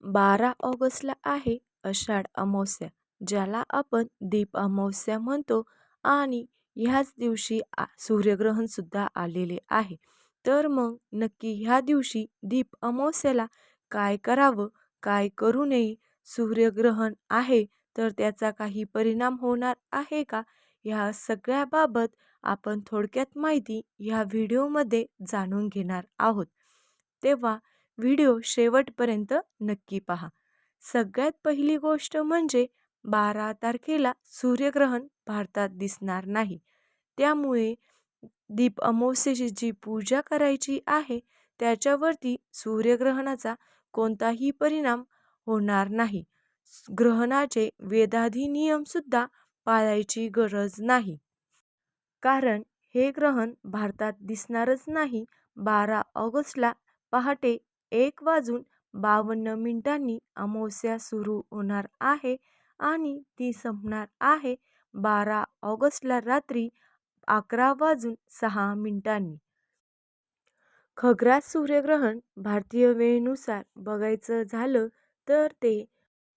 12 ऑगस्टला आहे आषाढ अमावस्या, ज्याला आपण दीप अमावस्या म्हणतो आणि ह्याच दिवशी सूर्यग्रहण सुद्धा आलेले आहे. तर मग नक्की ह्या दिवशी दीप अमावस्याला काय करावं, काय करू नये, सूर्यग्रहण आहे तर त्याचा काही परिणाम होणार आहे का, ह्या सगळ्याबाबत आपण थोडक्यात माहिती ह्या व्हिडिओमध्ये जाणून घेणार आहोत. तेव्हा व्हिडिओ शेवटपर्यंत नक्की पहा. सगळ्यात पहिली गोष्ट म्हणजे 12 तारखेला सूर्यग्रहण भारतात दिसणार नाही. त्यामुळे दीप अमावस्येची जी पूजा करायची आहे त्याच्यावरती सूर्यग्रहणाचा कोणताही परिणाम होणार नाही. ग्रहणाचे वेदाधी नियम सुद्धा पाळायची गरज नाही. कारण हे ग्रहण भारतात दिसणारच नाही. 12 ऑगस्टला पहाटे 1:52 अमावस्या सुरू होणार आहे आणि ती संपणार आहे 12 ऑगस्टला रात्री 11:06. खग्रास सूर्यग्रहण भारतीय वेळेनुसार बघायचं झालं तर ते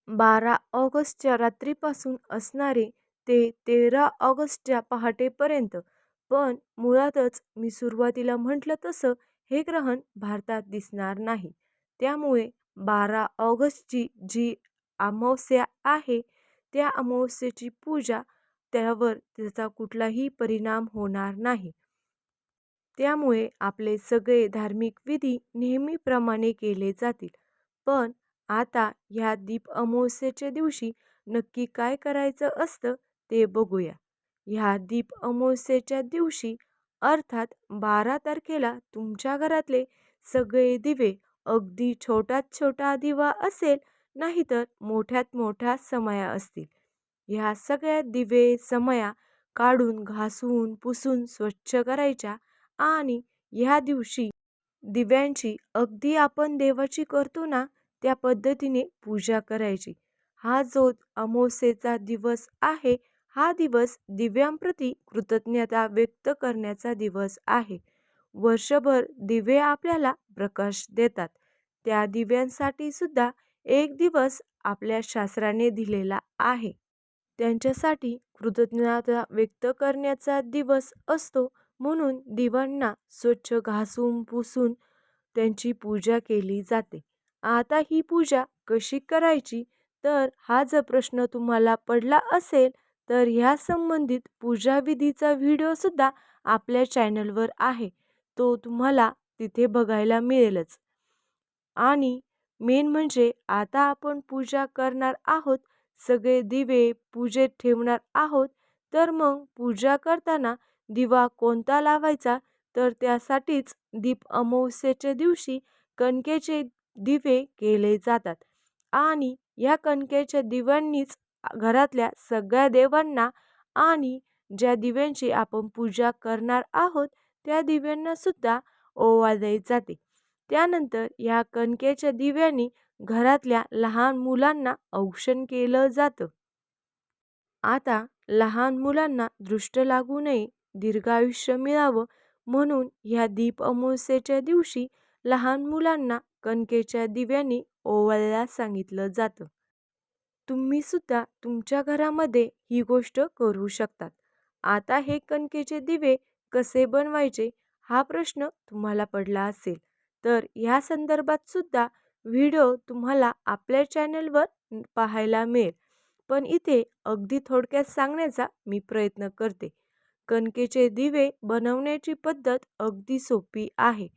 12 ऑगस्टच्या रात्रीपासून असणारे ते 13 ऑगस्टच्या पहाटेपर्यंत. पण मुळातच मी सुरुवातीला म्हटलं तसं हे ग्रहण भारतात दिसणार नाही. त्यामुळे 12 ऑगस्टची जी अमावस्या आहे त्या अमावस्येची पूजा, त्यावर त्याचा कुठलाही परिणाम होणार नाही. त्यामुळे आपले सगळे धार्मिक विधी नेहमीप्रमाणे केले जातील. पण आता ह्या दीप अमावस्येच्या दिवशी नक्की काय करायचं असतं ते बघूया. ह्या दीप अमावस्येच्या दिवशी अर्थात 12 तारखेला तुमच्या घरातले सगळे दिवे, अगदी छोट्यात छोटा दिवा असेल नाहीतर मोठ्यात मोठ्या समया असतील, ह्या सगळ्या दिवे समया काढून घासून पुसून स्वच्छ करायच्या आणि ह्या दिवशी दिव्यांची अगदी आपण देवाची करतो ना त्या पद्धतीने पूजा करायची. हा जो अमावस्येचा दिवस आहे, हा दिवस दिव्यांप्रती कृतज्ञता व्यक्त करण्याचा दिवस आहे. वर्षभर दिवे आपल्याला प्रकाश देतात. त्या दिव्यांसाठी सुद्धा एक दिवस आपल्या शास्त्राने दिलेला आहे. त्यांच्यासाठी कृतज्ञता व्यक्त करण्याचा दिवस असतो. म्हणून दिव्यांना स्वच्छ घासून पुसून त्यांची पूजा केली जाते. आता ही पूजा कशी करायची, तर हा जर प्रश्न तुम्हाला पडला असेल तर ह्या संबंधित पूजाविधीचा व्हिडिओ सुद्धा आपल्या चॅनलवर आहे. तो तुम्हाला तिथे बघायला मिळेलच. आणि मेन म्हणजे आता आपण पूजा करणार आहोत, सगळे दिवे पूजेत ठेवणार आहोत. तर मग पूजा करताना दिवा कोणता लावायचा, तर त्यासाठीच दीप अमावस्येच्या दिवशी कणकेचे दिवे केले जातात आणि या कणकेच्या दिव्यांनीच घरातल्या सगळ्या देवांना आणि ज्या दिव्यांची आपण पूजा करणार आहोत त्या दिव्यांना सुद्धा ओवाळले जाते. त्यानंतर या कणकेच्या दिव्यांनी घरातल्या लहान मुलांना औक्षण केलं जातं. आता लहान मुलांना दृष्ट लागू नये, दीर्घायुष्य मिळावं म्हणून ह्या दीप अमावस्येच्या दिवशी लहान मुलांना कणकेच्या दिव्यांनी ओवाळायला सांगितलं जातं. तुम्ही सुद्धा तुमच्या घरामध्ये ही गोष्ट करू शकतात. आता हे कणकेचे दिवे कसे बनवायचे हा प्रश्न तुम्हाला पडला असेल, तर ह्या संदर्भात सुद्धा व्हिडिओ तुम्हाला आपल्या चॅनलवर पाहायला मिळेल. पण इथे अगदी थोडक्यात सांगण्याचा मी प्रयत्न करते. कणकेचे दिवे बनवण्याची पद्धत अगदी सोपी आहे.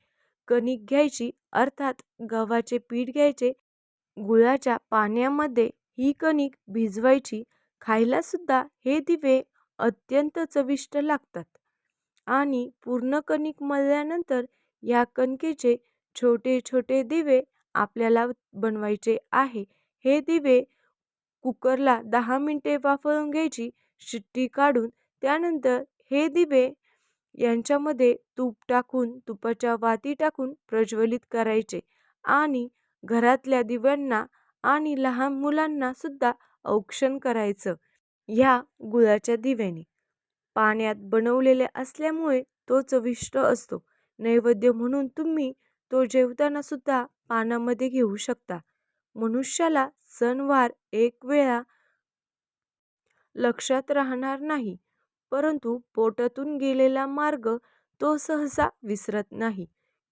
कणिक घ्यायची, अर्थात गव्हाचे पीठ घ्यायचे. गुळाच्या पाण्यामध्ये ही कणिक भिजवायची. खायला सुद्धा हे दिवे अत्यंत चविष्ट लागतात. आणि पूर्ण कणिक मळल्यानंतर या कणकेचे छोटे छोटे दिवे आपल्याला बनवायचे आहे. हे दिवे कुकरला 10 मिनिटे वाफवून घ्यायची, शिट्टी काढून. त्यानंतर हे दिवे यांच्यामध्ये तूप टाकून, तुपाच्या वाती टाकून प्रज्वलित करायचे आणि घरातल्या दिव्यांना आणि लहान मुलांना सुद्धा औक्षण करायचं. ह्या गुळाच्या दिव्याने पाण्यात बनवलेले असल्यामुळे तो चविष्ट असतो. नैवेद्य म्हणून तुम्ही तो जेवताना सुद्धा पानामध्ये घेऊ शकता. मनुष्याला सणवार एक वेळा लक्षात राहणार नाही, परंतु पोटातून गेलेला मार्ग तो सहसा विसरत नाही.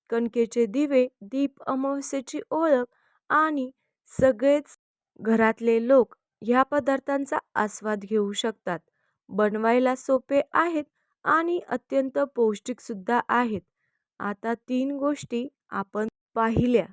कणकेचे दिवे दीप अमावस्येची ओळख आणि सगळेच घरातले लोक ह्या पदार्थांचा आस्वाद घेऊ शकतात. बनवायला सोपे आहेत आणि अत्यंत पौष्टिक सुद्धा आहेत. आता 3 गोष्टी आपण पाहिल्या.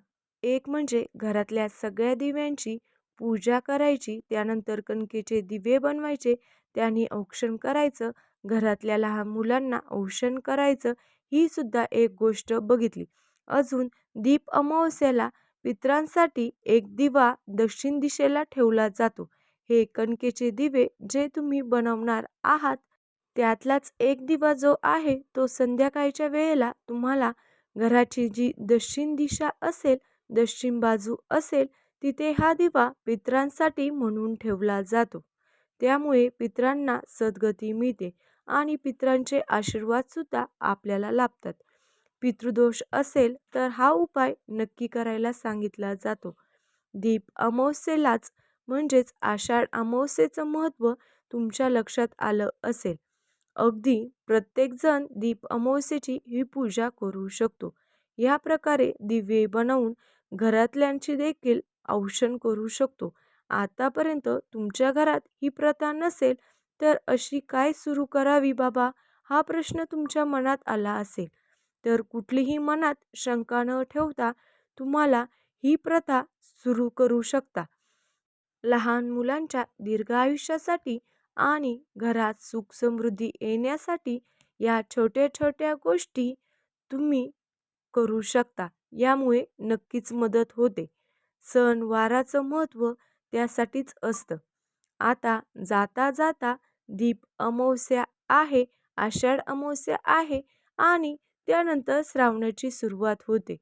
एक म्हणजे घरातल्या सगळ्या दिव्यांची पूजा करायची, त्यानंतर कणकेचे दिवे बनवायचे, त्यांनी औक्षण करायचं, घरातल्या लहान मुलांना औक्षण करायचं, ही सुद्धा एक गोष्ट बघितली. अजून दीप अमावस्येला पितरांसाठी एक दिवा दक्षिण दिशेला ठेवला जातो. हे कणकेचे दिवे जे तुम्ही बनवणार आहात त्यातलाच एक दिवा जो आहे तो संध्याकाळच्या वेळेला तुम्हाला घराची जी दक्षिण दिशा असेल, दक्षिण बाजू असेल, तिथे हा दिवा पितरांसाठी म्हणून ठेवला जातो. त्यामुळे पितरांना सद्गती मिळते आणि पितरांचे आशीर्वाद सुद्धा आपल्याला लाभतात. पितृदोष असेल तर हा उपाय नक्की करायला सांगितला जातो. दीप अमावस्येलाच म्हणजेच आषाढ अमावस्येचं महत्त्व तुमच्या लक्षात आलं असेल. अगदी प्रत्येकजण दीप अमावस्येची ही पूजा करू शकतो. या प्रकारे दिवे बनवून घरातल्यांची देखील औक्षण करू शकतो. आतापर्यंत तुमच्या घरात ही प्रथा नसेल तर अशी काय सुरू करावी बाबा, हा प्रश्न तुमच्या मनात आला असेल. तर कुठलीही मनात शंका न ठेवता तुम्हाला ही प्रथा सुरू करू शकता. लहान मुलांच्या दीर्घ आयुष्यासाठी आणि घरात सुख समृद्धी येण्यासाठी या छोट्या छोट्या गोष्टी तुम्ही करू शकता. यामुळे नक्कीच मदत होते. सण वाराचं महत्त्व त्यासाठीच असतं. आता जाता जाता दीप अमावस्या आहे, आषाढ अमावस्या आहे आणि त्यानंतर श्रावणाची सुरुवात होते.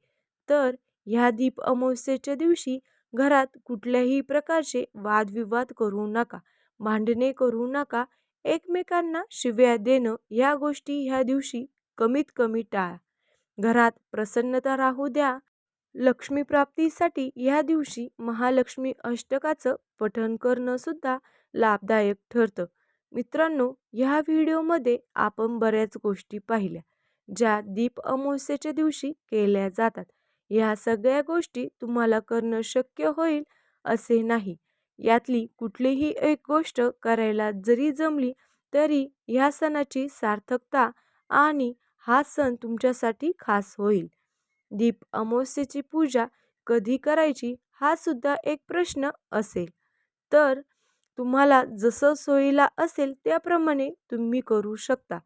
तर ह्या दीप अमावस्येच्या दिवशी घरात कुठल्याही प्रकारचे वादविवाद करू नका, भांडणे करू नका, एकमेकांना शिव्या देणं या गोष्टी ह्या दिवशी कमीत कमी टाळा. घरात प्रसन्नता राहू द्या. लक्ष्मी प्राप्तीसाठी या दिवशी महालक्ष्मी अष्टकाचं पठण करणं सुद्धा लाभदायक ठरतं. मित्रांनो, ह्या व्हिडिओमध्ये आपण बऱ्याच गोष्टी पाहिल्या ज्या दीप अमावस्येच्या दिवशी केल्या जातात. ह्या सगळ्या गोष्टी तुम्हाला करणं शक्य होईल असे नाही. यातली कुठलीही एक गोष्ट करायला जरी जमली तरी ह्या सणाची सार्थकता आणि हा सण तुमच्यासाठी खास होईल. दीप अमावस्येची पूजा कधी करायची हा सुद्धा एक प्रश्न असेल तर तुम्हाला जसं सोयीला असेल त्याप्रमाणे तुम्ही करू शकता.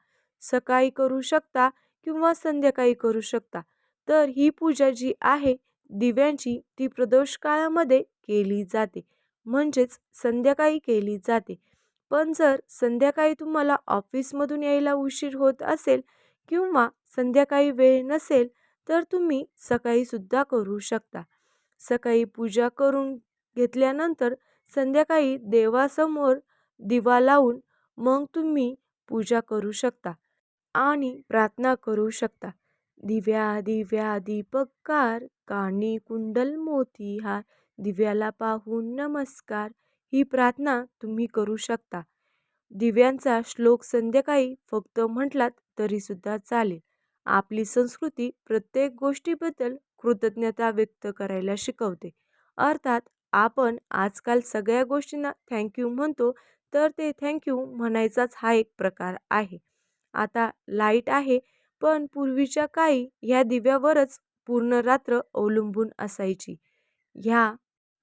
सकाळी करू शकता किंवा संध्याकाळी करू शकता. तर ही पूजा जी आहे दिव्यांची ती प्रदोष काळामध्ये केली जाते, म्हणजेच संध्याकाळी केली जाते. पण जर संध्याकाळी तुम्हाला ऑफिसमधून यायला उशीर होत असेल किंवा संध्याकाळी वेळ नसेल तर तुम्ही सकाळी सुद्धा करू शकता. सकाळी पूजा करून घेतल्यानंतर संध्याकाळी देवासमोर दिवा लावून मग तुम्ही पूजा करू शकता आणि प्रार्थना करू शकता. दिव्या दिव्या दीपकार, कानी कुंडल मोती हार, दिव्याला पाहून नमस्कार, ही प्रार्थना तुम्ही करू शकता. दिव्यांचा श्लोक संध्याकाळी फक्त म्हटलात तरी सुद्धा चालेल. आपली संस्कृती प्रत्येक गोष्टीबद्दल कृतज्ञता व्यक्त करायला शिकवते. अर्थात आपण आजकाल सगळ्या गोष्टींना थँक्यू म्हणतो, तर ते थँक्यू म्हणायचाच हा एक प्रकार आहे. आता लाईट आहे, पण पूर्वीच्या काळी ह्या दिव्यावरच पूर्ण रात्र अवलंबून असायची. ह्या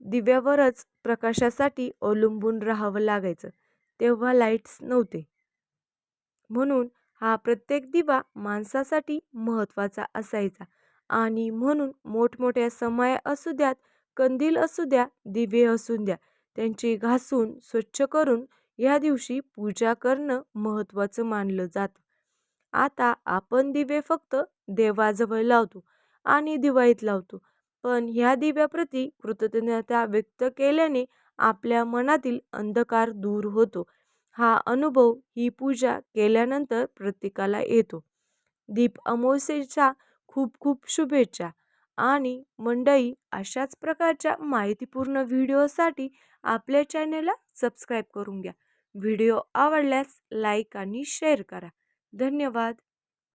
दिव्यावरच प्रकाशासाठी अवलंबून राहावं लागायचं. तेव्हा लाईट्स नव्हते. म्हणून हा प्रत्येक दिवा माणसासाठी महत्त्वाचा असायचा आणि म्हणून मोठमोठ्या समया असू द्यात, कंदील असू द्या, दिवे असू द्या, त्यांची घासून स्वच्छ करून या दिवशी पूजा करणं महत्त्वाचं मानलं जातं. आता आपण दिवे फक्त देवाजवळ लावतो आणि दिवाळीत लावतो. पण ह्या दिव्याप्रती कृतज्ञता व्यक्त केल्याने आपल्या मनातील अंधकार दूर होतो. हा अनुभव ही पूजा केल्यानंतर प्रत्येकाला येतो. दीप अमावस्येच्या खूप खूप शुभेच्छा आणि मंडळी, अशाच प्रकारच्या माहितीपूर्ण व्हिडिओसाठी आपल्या चॅनेलला सबस्क्राईब करून घ्या. व्हिडिओ आवडल्यास लाईक आणि शेअर करा. धन्यवाद.